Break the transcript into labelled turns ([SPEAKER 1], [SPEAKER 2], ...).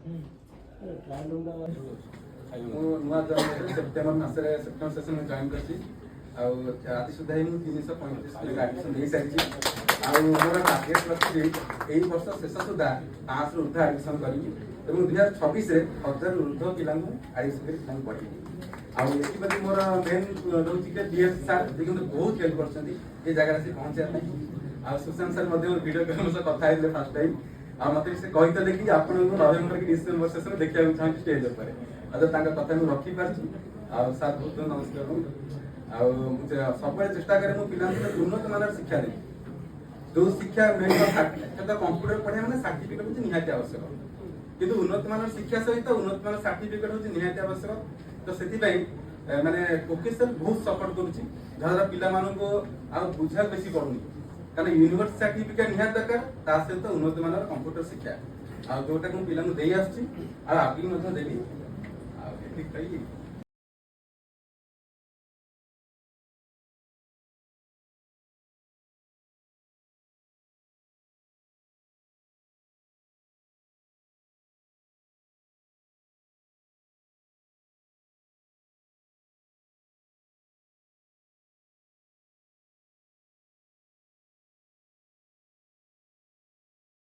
[SPEAKER 1] नुआ join September मसरे September session में join करछि आज सुधा ही 335 एडमिशन दे सारी मोर टार्गेट रखी एई वर्ष शेष सुधा 500 ऊर्ध एडमिशन करी 2026 रे 1000 ऊर्ध पिला एडमिशन कर पढ़ी मोर मेन रोचे कि बीएस सार बहुत हेल्प कर जगह से पहुंचा सुशांत सर वीडियो कॉल कथा फर्स्ट टाइम मत कहते कि आप नवेम्बर कि डिसेम्बर सेशन देखा चाहिए स्टेज पर कथा मुझे रखी पार्टी सार बहुत बहुत नमस्कार सब चेष्टा करें पिला उन्नत मान शिक्षा दे जो शिक्षा मिलता कंप्यूटर पढ़ा मैंने सर्टिफिकेट हूँ निहाती आवश्यक किंतु उन्नत मान शिक्षा सहित उन्नत मान सर्टिफिकेट हूँ निहाती आवश्यक तो से माने वोकेशनल बहुत सपोर्ट करुच्ची जहाँ पिला बुझा बेसी पड़ूनी कारण यूनिवर्सिटी सर्टिफिकेट निहाती दरकार सहित उन्नत मान कंप्यूटर शिक्षा जोटा मुझे पिला आगे देवी ठीक कही